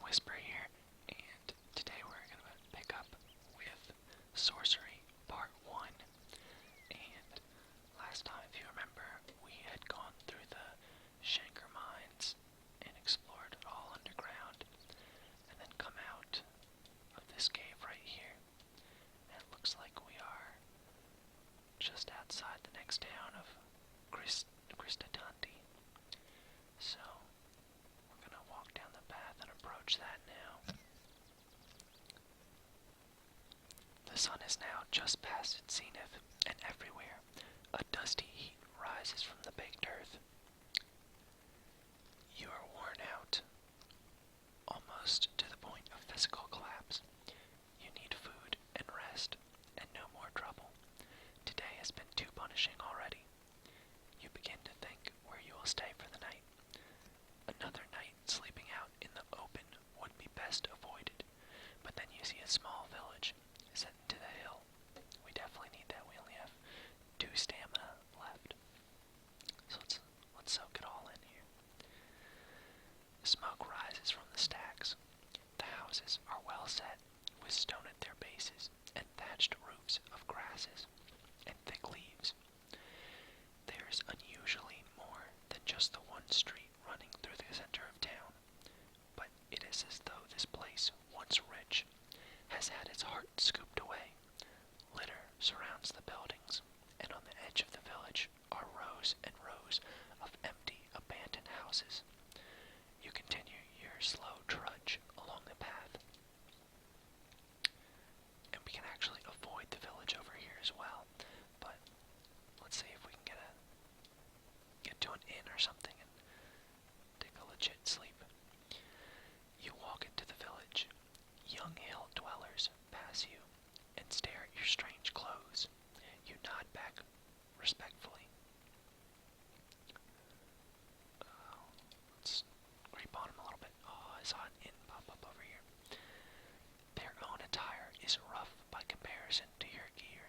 IKhanWhisper here, and today we're going to pick up with Sorcery Part 1. And last time, if you remember, we had gone through the Shanker mines and explored it all underground, and then come out of this cave right here. And it looks like we are just outside the next town of Kristatanti. So we're going to walk down the path and approach that now. The sun is now just past its zenith, and everywhere a dusty heat rises from the baked earth. You are worn out, almost to the point of physical collapse. You need food and rest, and no more trouble. Today has been too punishing already. You begin to think where you will stay for the night. Another night sleeping out in the open would be best avoided, but then you see a small village set into the hill. We definitely need that. We only have 2 stamina left. So let's soak it all in here. Smoke rises from the stacks. The houses are well set, with stone at their bases, and thatched roofs of grasses and thick leaves. There is unusually more than just the one street running through the center of town, but it is as though this place, once rich, has had its heart scooped away. Litter surrounds the buildings, and on the edge of the village are rows and rows of empty, abandoned houses. You continue your slow trudge along the path, and we can actually avoid the village over here as well, but let's see if we can get to an inn or something and take a legit sleep. You walk into the village. Young hill dwellers pass you and stare at your strange clothes. You nod back respectfully. Let's creep on him a little bit. Oh, I saw an inn pop up over here. Their own attire is rough by comparison to your gear.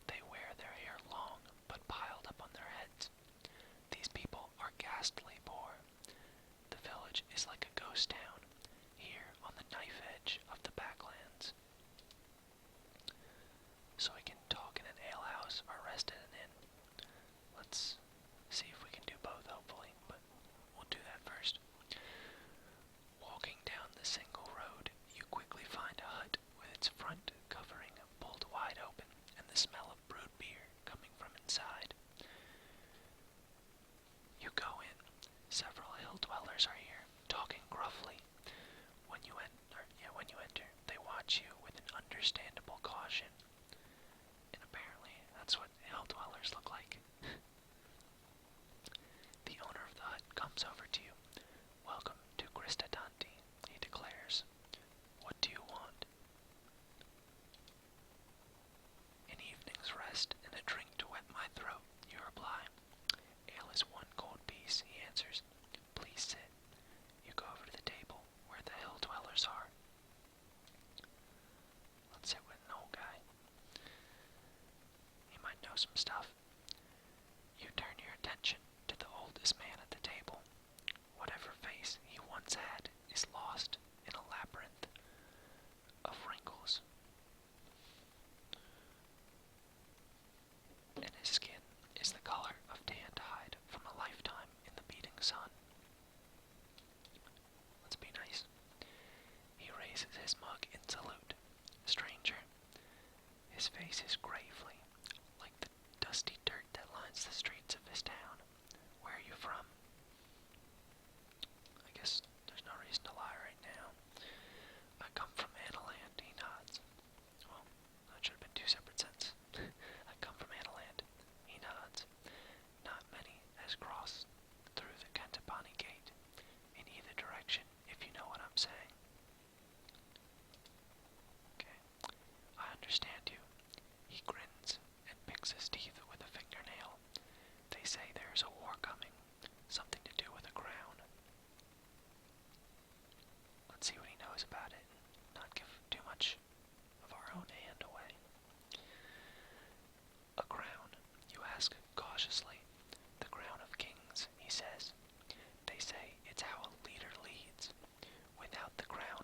They wear their hair long, but piled up on their heads. These people are ghastly poor. The village is like a ghost town, here on the knife edge of the backlands. So we can talk in an alehouse or rest in an inn. Let's see if we can do both, hopefully, but we'll do that first. Walking down the single road, you quickly find a hut with its front covering pulled wide open and the smell of brewed beer coming from inside. You go in. Several hill dwellers are here, talking gruffly. When you enter, they watch you with an understandable caution. And apparently, that's what hill dwellers look like. The owner of the hut comes over to you. "Welcome to Kristatanti," he declares. "What do you want?" "An evening's rest and a drink to wet my throat," you reply. "Ale is 1 gold piece," he answers. "Please sit." You go over to the table where the hill dwellers are. Let's sit with an old guy. He might know some stuff. You turn your attention to the oldest man at the table. Whatever face he once had is lost in a labyrinth of wrinkles, and his skin is the color of tanned hide from a lifetime in the beating sun. Let's be nice. He raises his mug in salute. "Stranger." His face is gravely, like the dusty dirt that lines the streets of this town. "Where are you from?" I guess there's no reason to lie right now. "I come from Analand," he nods. Well, that should have been 2 separate sentences. "I come from Analand," he nods. "Not many has crossed through the Kantapani gate in either direction, if you know what I'm saying." "Okay, I understand you." He grins and picks his teeth with a fingernail. "They say there's a war coming, something to do with a crown." Let's see what he knows about it and not give too much of our own hand away. "A crown?" you ask cautiously. "The crown of kings," he says. "They say it's how a leader leads. Without the crown,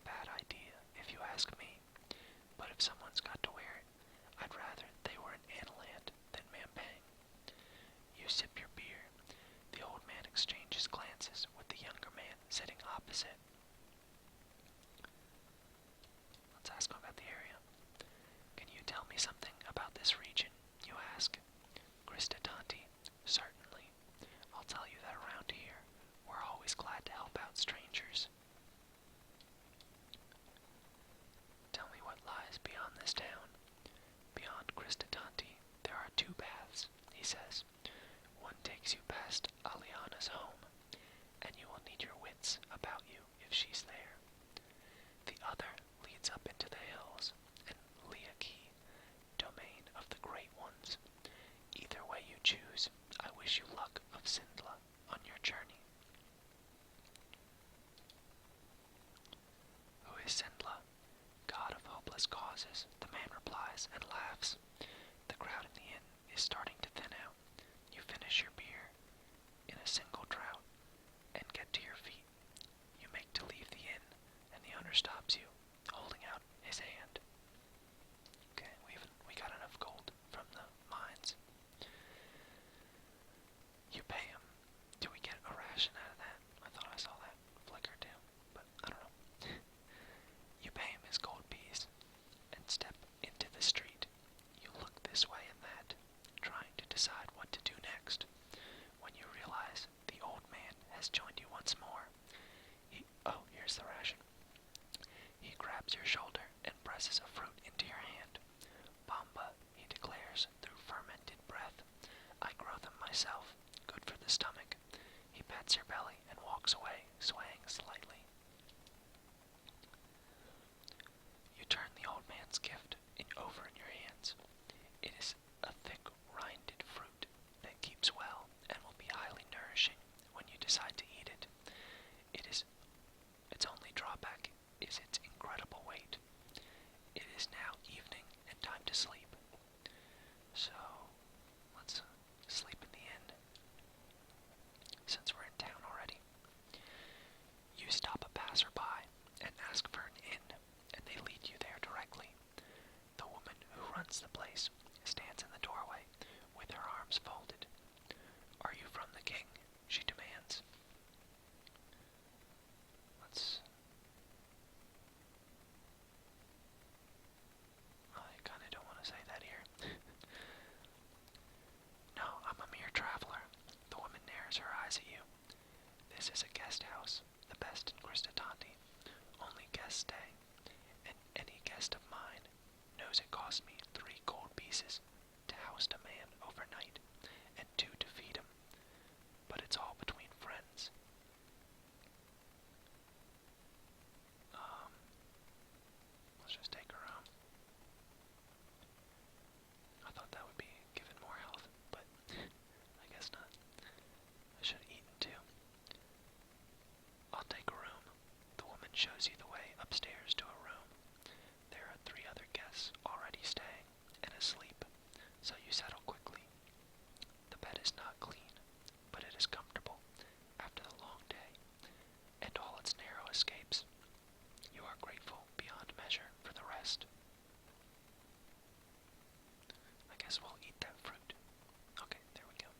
a bad idea, if you ask me. But if someone's got to wear it, I'd rather they were in Analand than Mampang. You sip your beer. The old man exchanges glances with the younger man sitting opposite. Let's ask him about the area. Can you tell me something about this region, you ask? Kristatanti, certainly. I'll tell you that around here, we're always glad to help out strangers. Tell me what lies beyond this town. Beyond Kristatanti, there are two paths, he says. One takes you past Aliana's home, and you will need your wits about you if she's there. The other leads up into the hills, and Liaki, domain of the Great Ones. Either way you choose, I wish you luck of Sindla on your journey. Who is Sindla? God of hopeless causes, the man replies and laughs. The crowd in the inn is starting to thin out. You finish your beer in a single draught and get to your feet. You make to leave the inn, and the owner stops you, holding out his hand. Okay, we got enough gold from the mines. You pay him. Do we get a ration out of that? I thought I saw that flicker too, but I don't know. You pay him his gold piece and step into the street. You look this way and that, trying to decide what to do next, when you realize the old man has joined you once more. Here's the ration. He grabs your shoulder and presses a fruit into your hand. Bamba, he declares through fermented breath. I grow them myself, good for the stomach. He pats your belly and walks away, swaying slightly. You turn the old man's gift over in your hands. It is a thick, rinded fruit that keeps well and will be highly nourishing when you decide to eat it. Its only drawback is its incredible weight. It is now evening and time to sleep. So, let's sleep in the inn, since we're in town already. You stop a passerby and ask for an inn, and they lead you there directly. The woman who runs the place stands in the doorway with her arms folded. Are you from the king? She demands. I kinda don't want to say that here. No, I'm a mere traveler. The woman narrows her eyes at you. This is a guest house, the best in Kristatanti. Only guests stay, and any guest of mine knows it costs me 3 gold pieces to house a man overnight, and 2 to feed him. But it's all between friends. Let's just take a room. I thought that would be given more health, but I guess not. I should have eaten too. I'll take a room. The woman shows you the way upstairs to a room. There are 3 other guests already staying and asleep, so you settle quickly. The bed is not clean, but it is comfortable after the long day, and all its narrow escapes. You are grateful beyond measure for the rest. I guess we'll eat that fruit. Okay, there we go.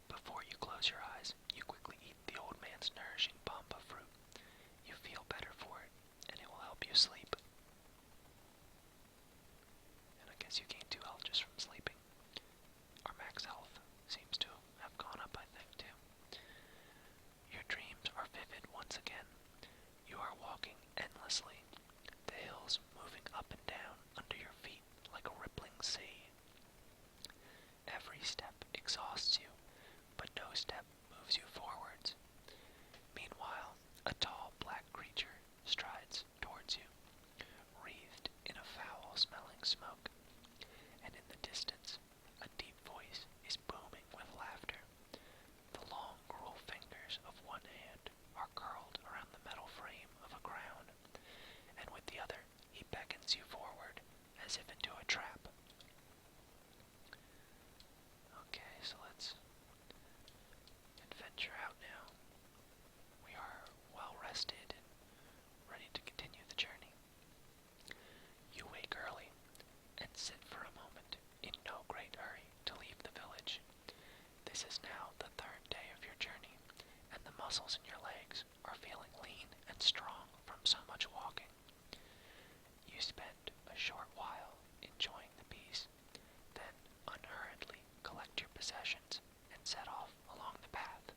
Before you close your eyes, you quickly eat the old man's nourishing bamba fruit. You feel better for it, and it will help you sleep. And I guess you gain 2 health just from sleeping. Our max health seems to have gone up, I think, too. Your dreams are vivid once again. You are walking endlessly, the hills moving up and down under your feet like a rippling sea. Every step exhausts you, but no step moves you forwards. Meanwhile, a tall black creature strides towards you, wreathed in a foul-smelling smoke, and in the distance, a deep voice is booming with laughter. The long, cruel fingers of one hand are curled around the metal frame of a crown, and with the other he beckons you forward, as if into a trap. Okay, so let's adventure out now. We are well rested and short while, enjoying the peace, then unhurriedly collect your possessions and set off along the path.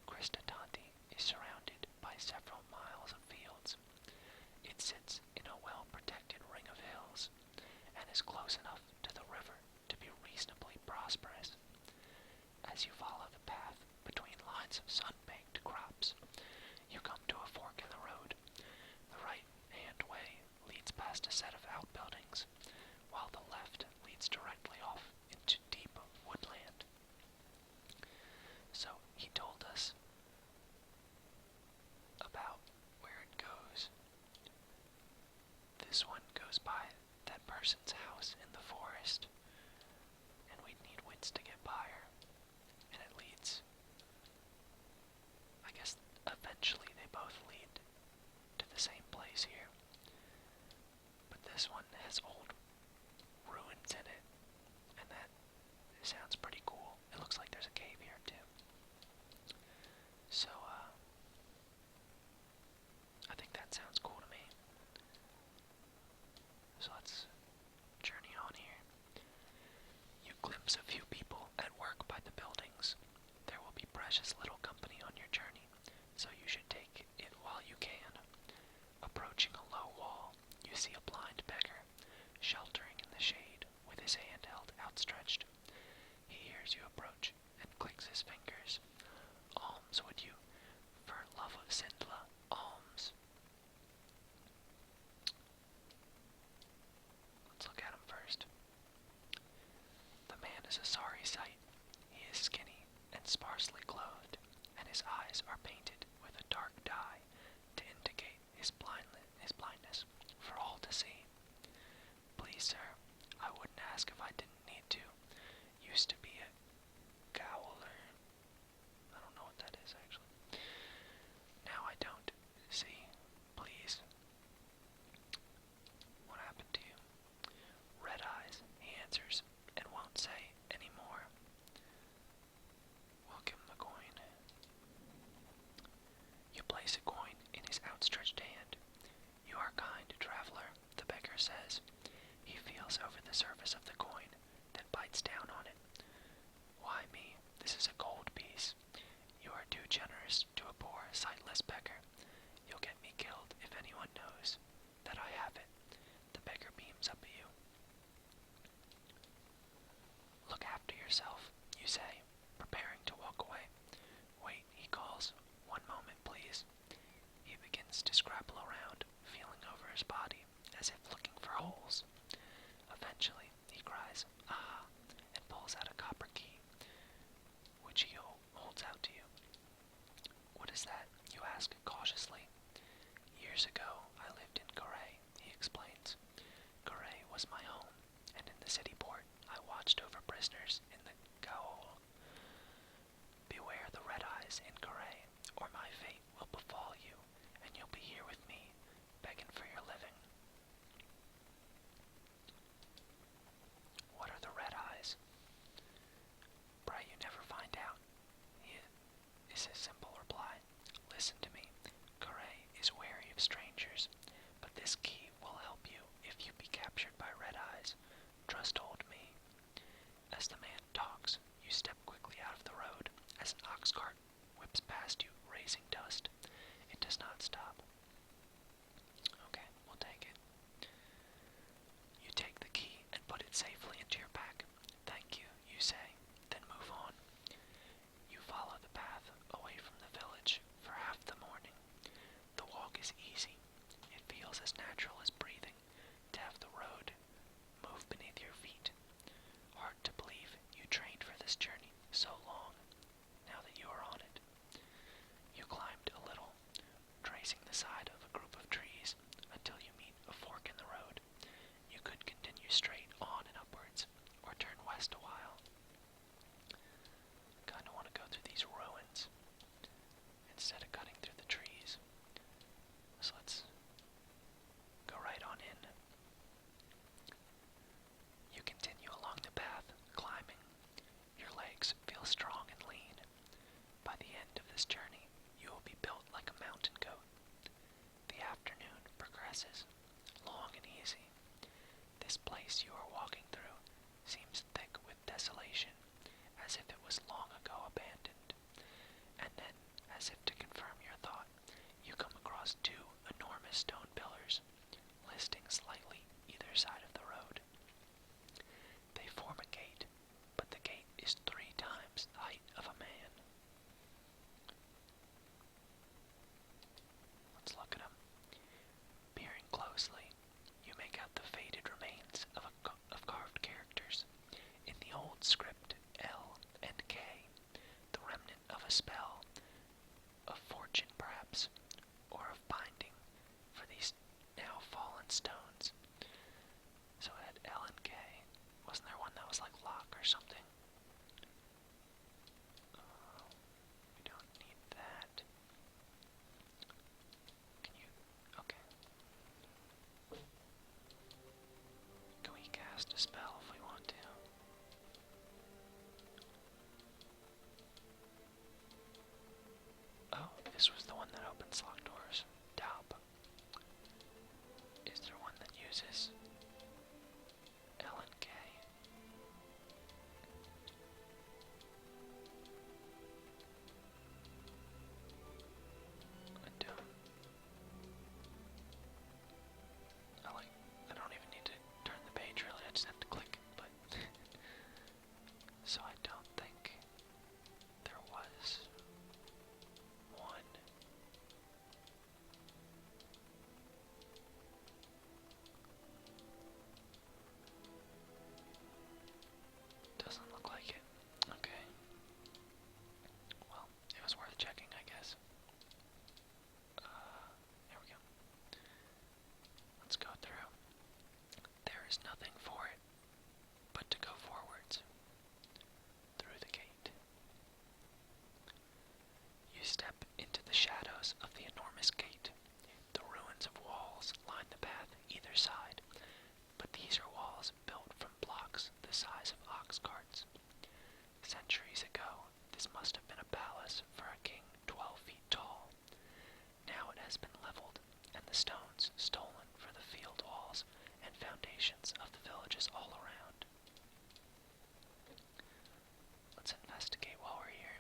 Kristatanti is surrounded by several miles of fields. It sits in a well-protected ring of hills and is close enough to the river to be reasonably prosperous. As you follow the path between lines of sun-baked crops, you come to a fork in the road. The right-hand way leads past a set of outbuildings, while the left leads directly off into deep woodland. So he told us about where it goes. This one goes by that person's house in the forest, and we'd need wits to get by her. And it leads, I guess eventually they both lead to the same place here. But this one has old ruins in it, and that sounds pretty cool. It looks like there's a cave here too. So, I think that sounds cool to me. So let's journey on here. You glimpse a few people at work by the buildings. There will be precious little company on your journey, so you should take it while you can. Approaching a low wall, you see a blind beggar, sheltering in the shade, with his hand held outstretched. He hears you approach, and clicks his fingers. Alms would you, for love of Sindla, alms. Let's look at him first. The man is a sorry sight. He is skinny and sparsely clothed, and his eyes are painted with a dark dye to indicate his blindness for all to see. Please, sir, I wouldn't ask if I didn't need to. Used to be a gowler. I don't know what that is, actually. Now I don't. See, please. What happened to you? Red eyes, he answers, and won't say any more. We'll give him a coin. You place a coin in his outstretched hand. You are kind, traveler, the beggar says. He feels over the surface of the coin, then bites down on it. Why me? This is a gold piece. You are too generous to a poor, sightless beggar. You'll get me killed if anyone knows that I have it. The beggar beams up at you. Look after yourself, you say, preparing to walk away. Wait, he calls. One moment, please. He begins to scrabble around, feeling over his body, as if looking for holes. Eventually, he cries, "Ah," and pulls out a copper key, which he holds out to you. What is that? You ask cautiously. Years ago, I lived in Koray, he explains. Koray was my home, and in the city port, I watched over prisoners in the gaol. Beware the red eyes in Koray, or my fate will befall you, and you'll be here with me, begging for your living. What are the red eyes? Pray you never find out, is his simple reply. Listen to me. Koray is wary of strangers, but this key will help you if you be captured by red eyes. Trust old me. As the man talks, you step quickly out of the road as an ox cart whips past you, raising dust. It does not stop. Okay, we'll take it. You take the key and put it safely into your pack. Thank you, you say, then move on. You follow the path away from the village for half the morning. The walk is easy. It feels as natural as breathing to have the road move beneath your feet. Hard to believe you trained for this journey so long, now that you are on it. You climbed a little, tracing the side of a group of trees until you meet a fork in the road. You could continue straight on and upwards, or turn west a while. Kinda want to go through these ruins instead of cutting through the trees. So let's go right on in. You continue along the path, climbing. Your legs feel strong and lean. By the end of this journey, you will be built like a mountain goat. The afternoon progresses, long and easy. This place you are walking through seems thick with desolation, as if it was long ago abandoned. And then, as if to confirm your thought, you come across two enormous stone pillars, listing slightly either side of the road. They form a gate, but the gate is 3 times the height of a man. Let's look at them. Peering closely, you make out the faded remains of carved characters. In the old script, L and K, the remnant of a spell, of fortune perhaps, or of binding for these now fallen stones. So it had L and K. Wasn't there one that was like lock or something? We don't need that. Can you... Okay. Can we cast a spell if we want to? Oh, this was the one that opens locked doors. Taub. Is there one that uses L and K? I don't. I don't even need to turn the page really, I just have to click, but so I don't think there was one. Doesn't look like it. Okay. Well, it was worth checking, I guess. Here we go. Let's go through. There is nothing for it but to go forwards through the gate. You step into the shadows of the enormous gate. The ruins of walls line the path either side, but these are walls built from blocks the size of ox carts. Centuries ago, this must have been a palace for a king 12 feet tall. Now it has been leveled, and the stones stolen for the field walls and foundations of the villages all around. Let's investigate while we're here.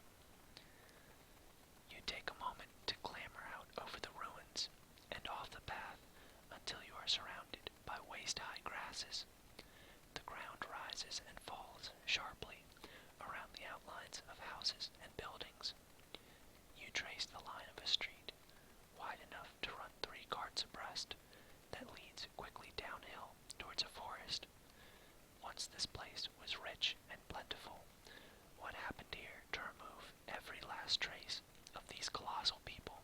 You take a moment to clamber out over the ruins and off the path until you are surrounded by waist-high grasses. The ground rises and falls sharply around the outlines of houses and buildings. You trace the line of a street, wide enough to run 3 carts abreast, that leads quickly downhill towards a forest. Once this place was rich and plentiful. What happened here to remove every last trace of these colossal people?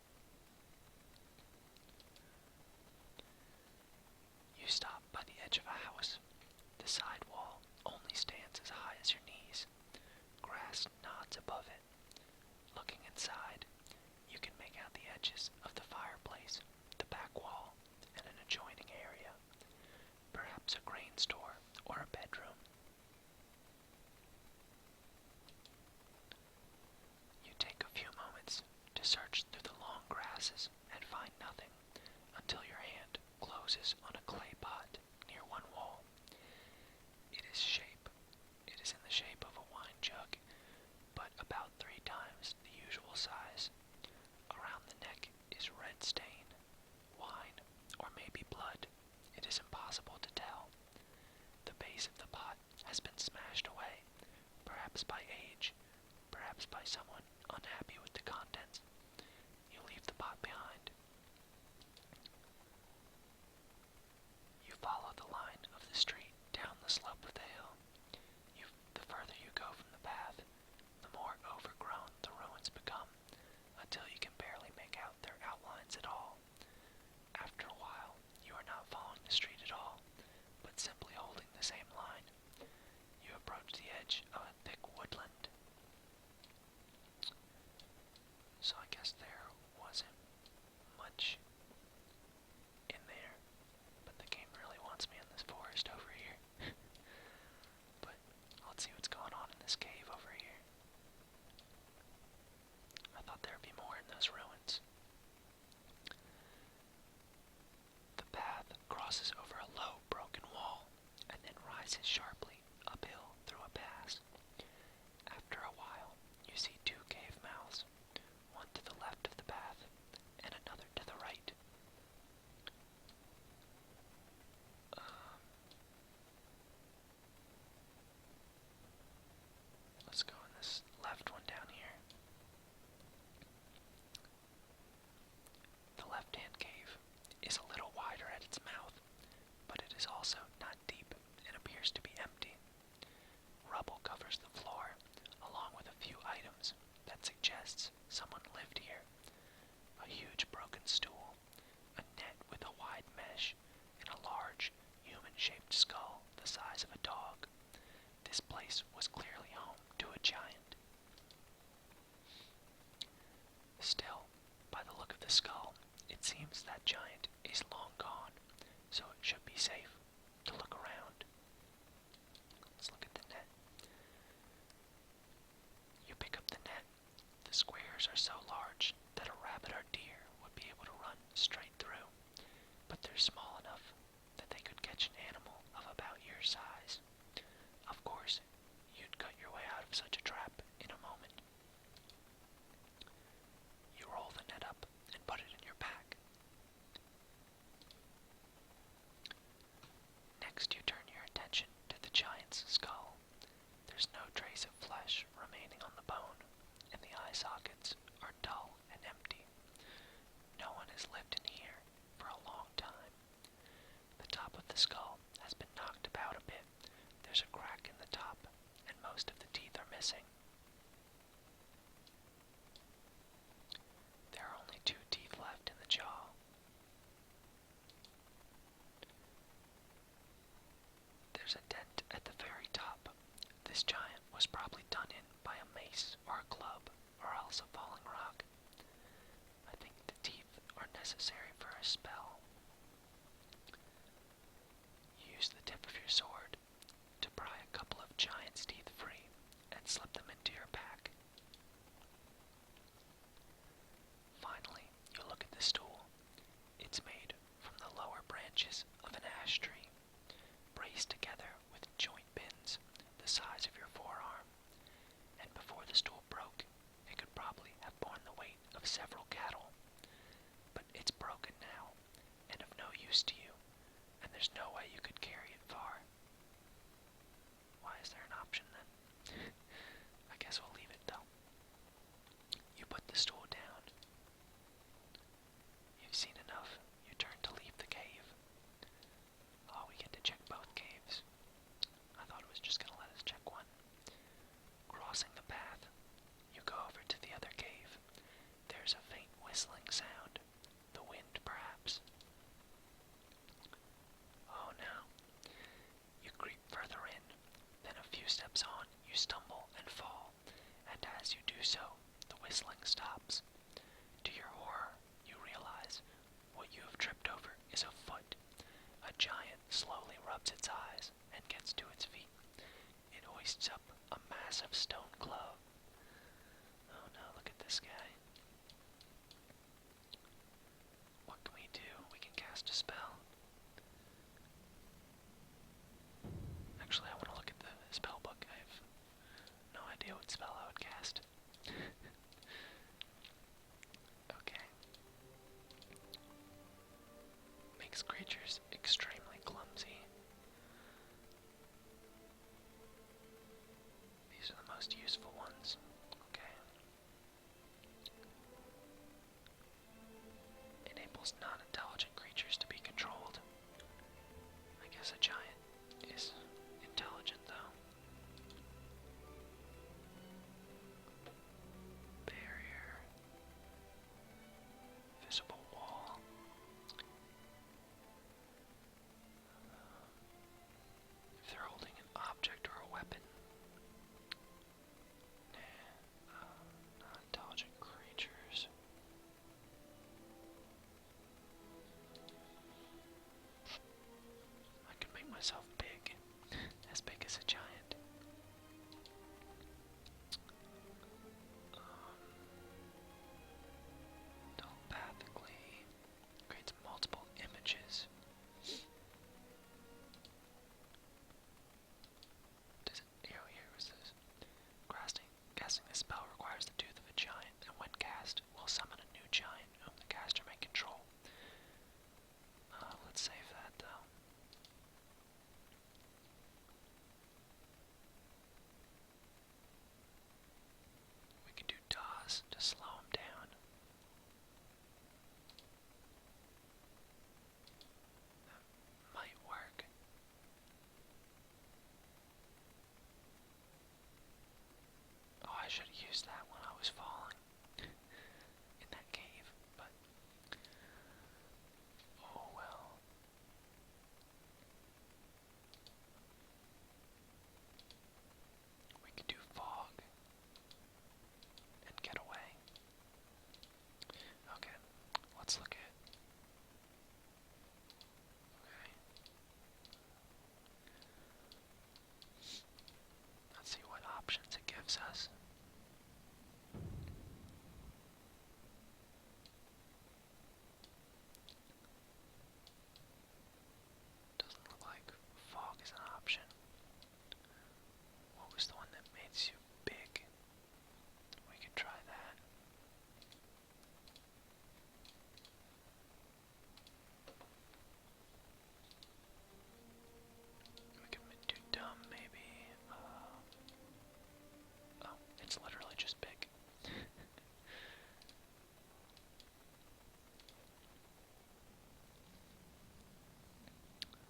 You stop by the edge of a house. The side wall only stands as high as your knees. Grass nods above it. Looking inside, you can make out the edges of the fireplace, the back wall, and an adjoining area. Perhaps a grain store or a bedroom. You take a few moments to search through the long grasses and find nothing until your hand closes on a clay pot near one wall. It is in the shape of a wine jug, but about 3 times the usual size. Around the neck is red stain, wine, or maybe blood. It is impossible to tell. The base of the pot has been smashed away, perhaps by age, perhaps by someone unhappy with the contents. You leave the pot behind. You follow the line of the street down the slope of the hill. The further you go from the path, the more overgrown the ruins become, until you can barely make out their outlines at all. After a while, you are not following the street at all, but simply holding the same line. You approach the edge of a thick woodland. So I guess there wasn't much in there, but the game really wants me in this forest over here. But let's see what's going on in this cave over here. I thought there'd be more in those ruins. The path crosses over a low, broken wall, rises sharply uphill through a pass. After a while, you see two cave mouths, one to the left of the path and another to the right. Let's go in this left one down here. The left-hand cave is a little wider at its mouth, but it is also not deep and appears to be empty. Rubble covers the floor, along with a few items that suggests someone lived here. A huge broken stool, a net with a wide mesh, and a large, human-shaped skull the size of a dog. This place was clearly home to a giant. Still, by the look of the skull, it seems that giant is long gone, so it should be safe to look around. Let's look at the net. You pick up the net. The squares are so large that a rabbit or deer would be able to run straight through, but they're small enough that they could catch an animal of about your size. Of course, you'd cut your way out of such a trap in a moment. You roll the net up and put it in your pack. Next, you turn your attention to the giant's skull. There's no trace of flesh remaining on the bone, and the eye sockets are dull and empty. No one has lived in here for a long time. The top of the skull has been knocked about a bit. There's a crack in the top, and most of the teeth are missing. There are only 2 teeth left in the jaw. There's a dent at the very top. This giant was probably done in by a mace or a club, or else a falling rock. I think the teeth are necessary for a spell. Use the tip of your sword to pry a couple of giant's teeth free and slip them into your pack. Finally, you look at the stool. It's made from the lower branches of an ash tree, braced together with joint pins the size of your forearm, and before the stool broke, it could probably have borne the weight of several cattle. But it's broken now, and of no use to you, and there's no way you could carry it far. Why is there an option then? I guess we'll leave it though. You put the stool down. You've seen enough. You turn to leave the cave. Oh, we get to check both caves. I thought it was just gonna let us check one. Crossing the path, you go over to the other cave. There's a faint whistling sound. The wind, perhaps. Oh no. You creep further in. Then a few steps on, you stumble and fall. And as you do so, the whistling stops. To your horror, you realize what you have tripped over is a foot. A giant slowly rubs its eyes and gets to its feet. It hoists up a massive stone glove. Oh no, look at this guy. What can we do? We can cast a spell. Actually, I want to look at the spell book. I have no idea what spell I would cast. Okay. Makes creatures extremely clumsy. These are the most useful ones. Okay. Enables non-intelligent creatures to be controlled. I guess a giant is intelligent, though. Barrier. Visible wall. should have used that when I was falling in that cave, but oh well. We could do fog and get away. Okay, let's look at. Okay. Let's see what options it gives us. Doesn't look like fog is an option. What was the one that makes you big? We could try that. We could do dumb, maybe. Oh, it's literally just big.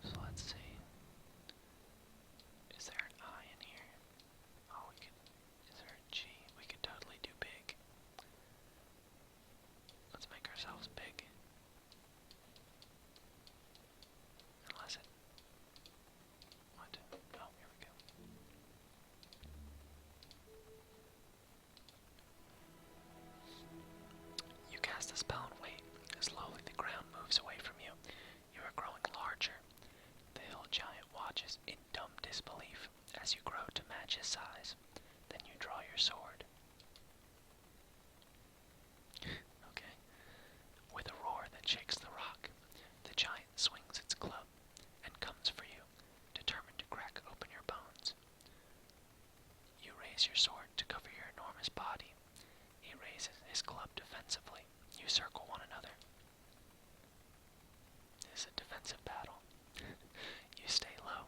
So let's see. Is there an I in here? Oh, we could. Is there a G? We could totally do big. Let's make ourselves big. Unless it. What? Oh, here we go. You cast a spell and wait. Slowly the ground moves away from you. You are growing larger. The hill giant watches in dumb disbelief as you grow to match his size. Then you draw your sword. Okay. With a roar that shakes the rock, the giant swings its club and comes for you, determined to crack open your bones. You raise your sword to cover your enormous body. He raises his club defensively. You circle one another. This is a defensive battle. You stay low.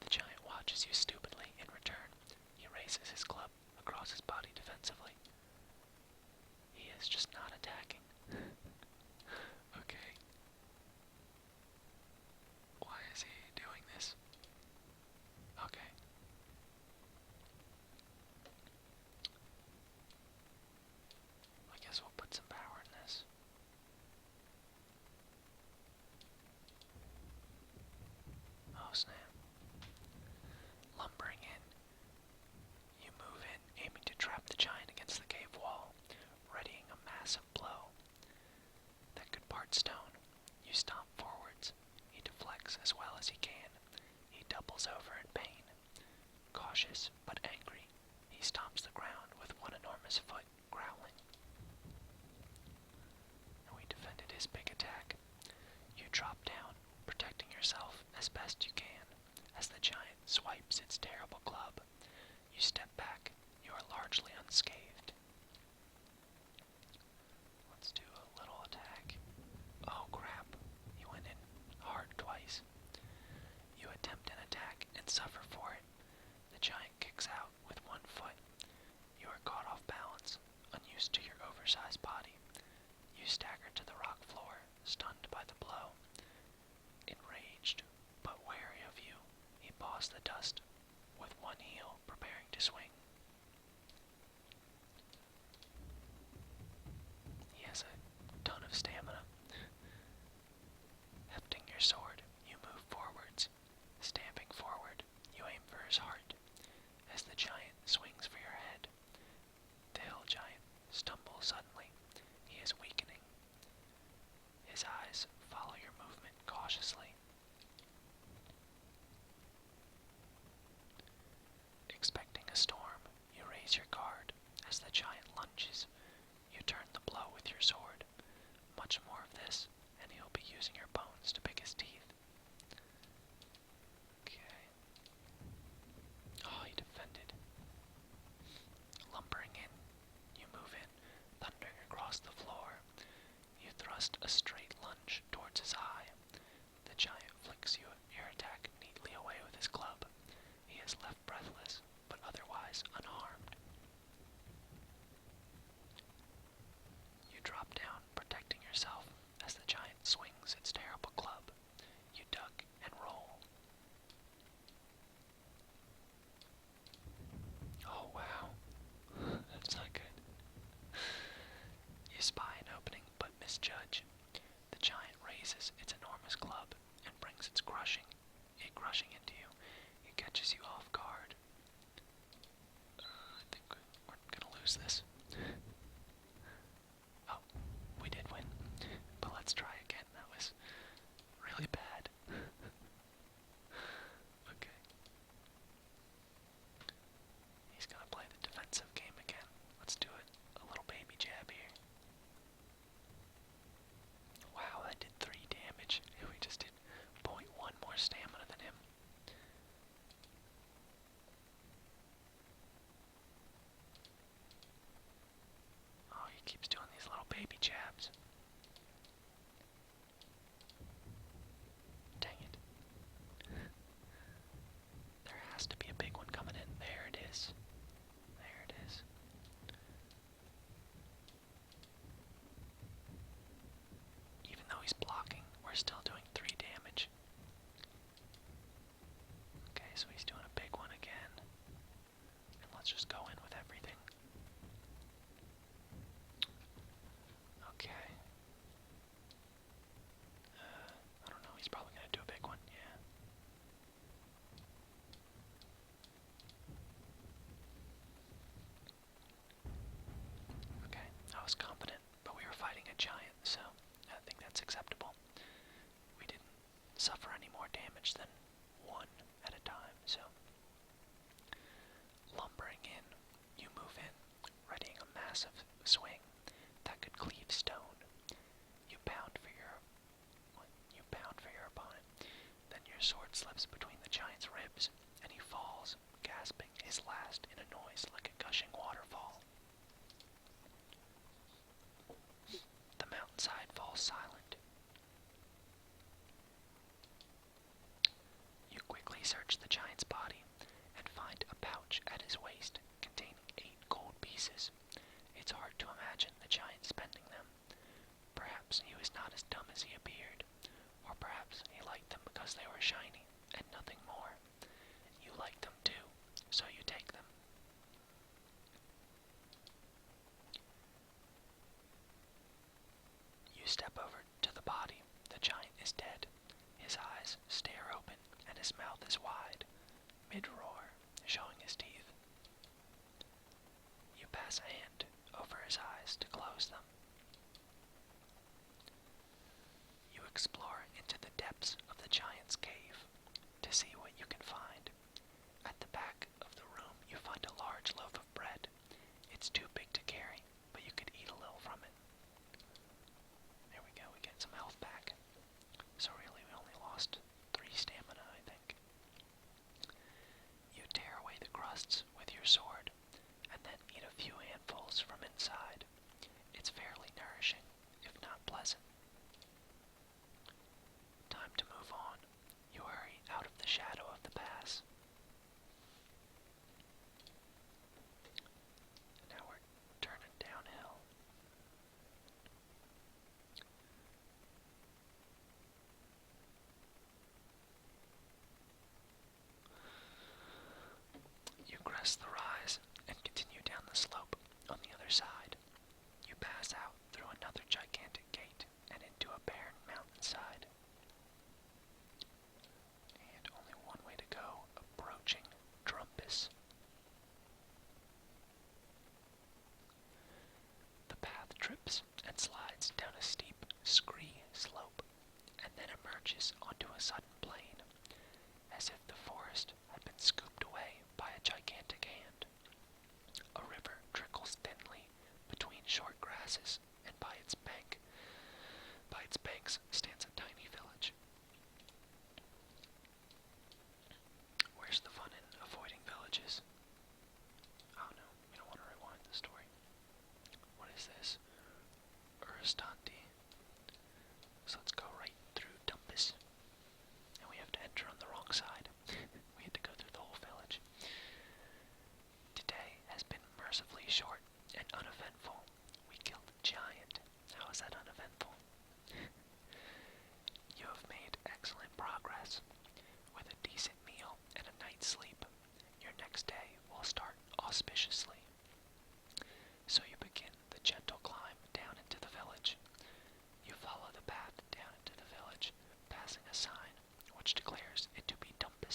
The giant watches you stupidly in return. He raises his club across his body defensively. He is just not attacking. Okay. Why is he doing this? Okay. I guess we'll put some power in this. Oh snap. Lumbering in. You move in, aiming to trap the giant against the cave wall, readying a massive blow that could part stone. You stomp forwards. He deflects as well as he can. He doubles over in pain. Cautious but angry, he stomps the ground with one enormous foot, growling. And we defended his big attack. You drop down, protecting yourself as best you can, as the giant swipes its terrible club. You step back. You are largely unscathed. Let's do a little attack. Oh crap. He went in hard twice. You attempt an attack and suffer for it. The giant kicks out with one foot. You are caught off balance, unused to your oversized body. You stagger to the rock floor, stunned by the blow. Enraged, but wary of you, he paws the dust with one heel, preparing to swing. He has a ton of stamina. Hefting your sword, you move forwards. Stamping forward, you aim for his heart. As the giant swings for your head, the hill giant stumbles suddenly. He is weakening. His eyes follow your movement cautiously. Expecting a storm, you raise your guard. As the giant lunges, you turn the blow with your sword. Much more of this, and he'll be using your bones to pick his teeth. Okay. Oh, he defended. Lumbering in, you move in, thundering across the floor. You thrust a straight lunge towards his eye. The giant flicks your attack neatly away with his club. He is left breathless, but otherwise unharmed. You drop down, protecting yourself as the giant swings its terrible club. You duck and roll. Oh wow. rushing into you. It catches you off guard. I think we're gonna lose this. Oh, we did win. But let's try again. That was really bad. Okay. He's gonna play the defensive game again. Let's do it. A little baby jab here. Wow, that did 3 damage. We just did 0.1 more stamina than him. Oh, he keeps doing these little baby jabs. Dang it. There has to be a big one coming in. There it is. There it is. Even though he's blocking, we're still doing 3 damage. Okay, so he's doing a big one again. And let's just go in with everything. Okay. I don't know, he's probably gonna do a big one, yeah. Okay, I was confident, but we were fighting a giant, so I think that's acceptable. We didn't suffer any more damage than 1 at a time, so. Lumbering in, you move in, readying a massive swing that could cleave stone. You pound for your opponent. Then your sword slips between the giant's ribs, and he falls, gasping his last in a noise like a gushing waterfall. The mountainside falls silent. You quickly search the giant's body and find a pouch at his waist containing 8 gold pieces. It's hard to imagine the giant spending them. Perhaps he was not as dumb as he appeared, or perhaps he liked them because they were shiny and nothing more. You like them too, so you take them. You step over to the body. The giant is dead. His eyes stare open, and his mouth is wide, mid-roar, showing his teeth. You pass a hand over his eyes to close them. You explore into the depths of the giant's cave to see what you can find. At the back of the room, you find a large loaf of bread. It's too big to carry, but you could eat a little from it. There we go, we get some health back. So really, we only lost 3 stamina, I think. You tear away the crusts with your sword, and then eat a few handfuls from inside. It's fairly nourishing, if not pleasant. Time to move on. You hurry out of the shadow of the pass. Now we're turning downhill. You crest the rise and continue down the slope on the other side. You pass out through another gigantic gate and into a barren mountainside. And only one way to go, approaching Trumpus. The path trips and slides down a steep, scree slope, and then emerges onto a sudden plain, as if the forest had been scooped away by a gigantic hand. A river trickles thinly between short grasses, and by its banks stands a tiny village. Where's the fun in avoiding villages? Oh no, we don't want to rewind the story. What is this? Uristanti. So let's go right through Dumpus. And we have to enter on the wrong side. We had to go through the whole village. Today has been mercifully short and uneventful. We killed a giant. How is that uneventful? You have made excellent progress. With a decent meal and a night's sleep, your next day will start auspiciously. So you begin the gentle climb down into the village. You follow the path down into the village, passing a sign which declares it to be Dumpus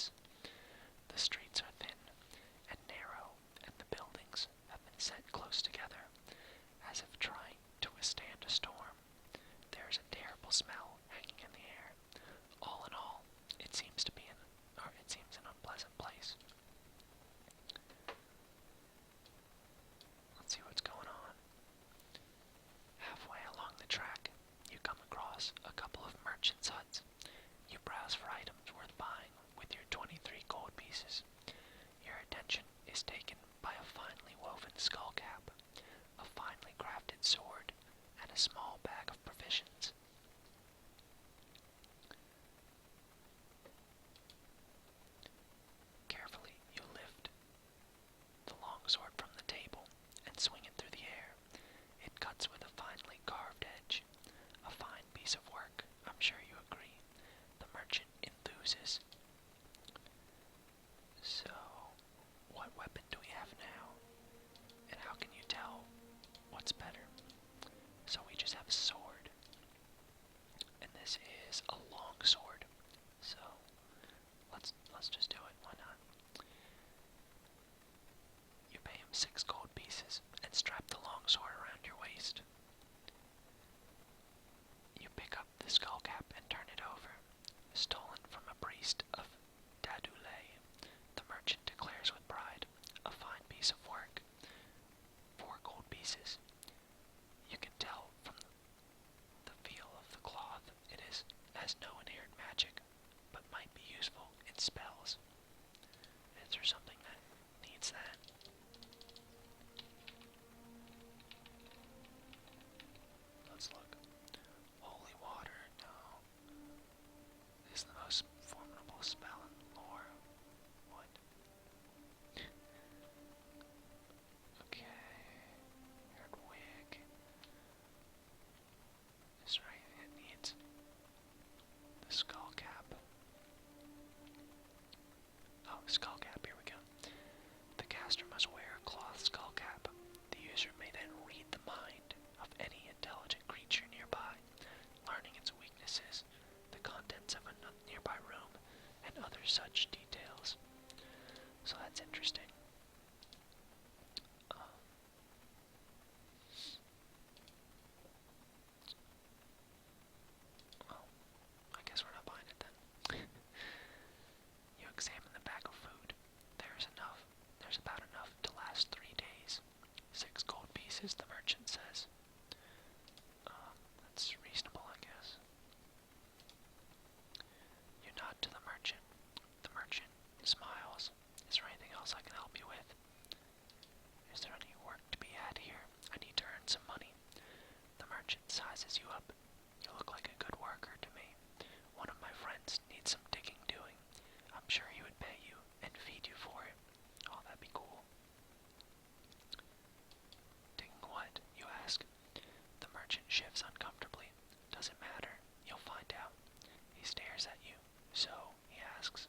is taken by a finely woven skull cap, a finely crafted sword, and a small bag of provisions. Carefully, you lift the longsword from the table and swing it through the air. It cuts with a finely carved edge. A fine piece of work, I'm sure you agree. The merchant enthuses. So, what weapon do we have now? And how can you tell what's better? So we just have a sword. And this is a long sword. So, let's just do it. Why not? You pay him 6 gold pieces and strap the longsword around your waist. You pick up the skull cap and turn it over. Stolen from a priest of Dadulay, the merchant declares with pride, a fine piece of work. 4 gold pieces. You can tell from the feel of the cloth it has no inherent magic, but might be useful in spells. Is there something that needs that? Let's look. Holy water, no. This is the most formidable spell in lore. What? Okay. Heard wig. Is right, it needs the skull cap. Oh, skull cap, here we go. The caster must wear a cloth skull cap. The user may then read the mind of any intelligent creature nearby, learning its weaknesses, the contents of a nearby room, and other such details. So that's interesting. Well, I guess we're not buying it then. You examine the bag of food. There's about enough to last 3 days. 6 gold pieces, the merchant says. That's reasonable, I guess. You nod to the merchant. The merchant smiles. Is there anything else I can help you with? Is there any work to be had here? I need to earn some money. The merchant sizes you up. You look like a good worker to me. One of my friends needs some digging doing. I'm sure he would pay you and feed you for it. Oh, that'd be cool. Digging what? You ask. The merchant shifts uncomfortably. Doesn't matter. You'll find out. He stares at you. So, he asks.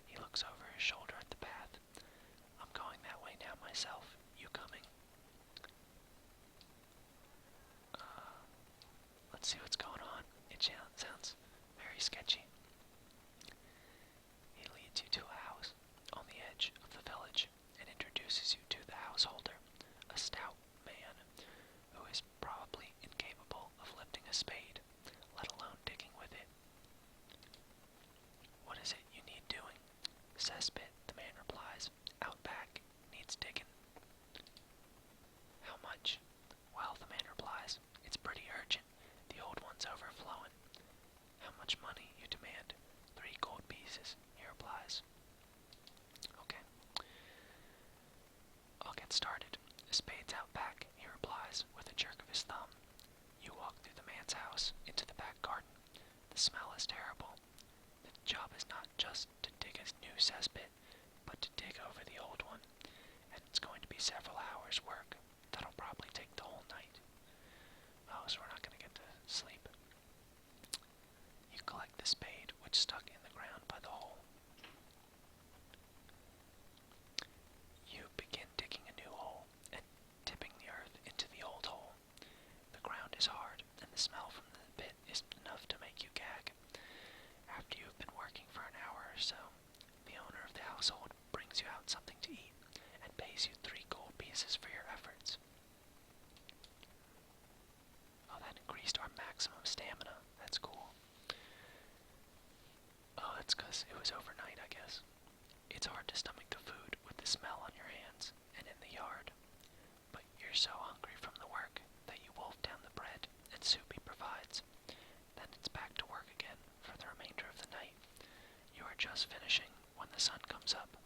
He looks over his shoulder at the path. I'm going that way now myself. You coming? Let's see what's going on. It sounds very sketchy. He leads you to a house on the edge of the village and introduces you to the householder, a stout man who is probably incapable of lifting a spade, let alone digging with it. What is it you need doing? Cesspit, the man replies. Out back, needs digging. How much? Well, the man replies, it's pretty urgent. The old one's overflowing. How much money, you demand? 3 gold pieces, he replies. Okay. I'll get started. The spade's out back, he replies, with a jerk of his thumb. You walk through the man's house, into the back garden. The smell is terrible. The job is not just to dig a new cesspit, but to dig over the old one. And it's going to be several hours' work. That'll probably take the whole night. Oh, so we're not going to get to sleep. You collect the spade, which stuck in the ground by the hole. You begin digging a new hole and tipping the earth into the old hole. The ground is hard, and the smell from the pit is enough to make you gag. After you've been working for an hour or so, the owner of the household brings you out something to eat and pays you 3 gold pieces for your efforts. Oh, that increased our maximum stamina. That's cool. Oh, that's because it was overnight, I guess. It's hard to stomach the food with the smell on your hands and in the yard. But you're so hungry from the work that you wolf down the bread and soup he provides. Then it's back to work again for the remainder of the night. You are just finishing when the sun comes up.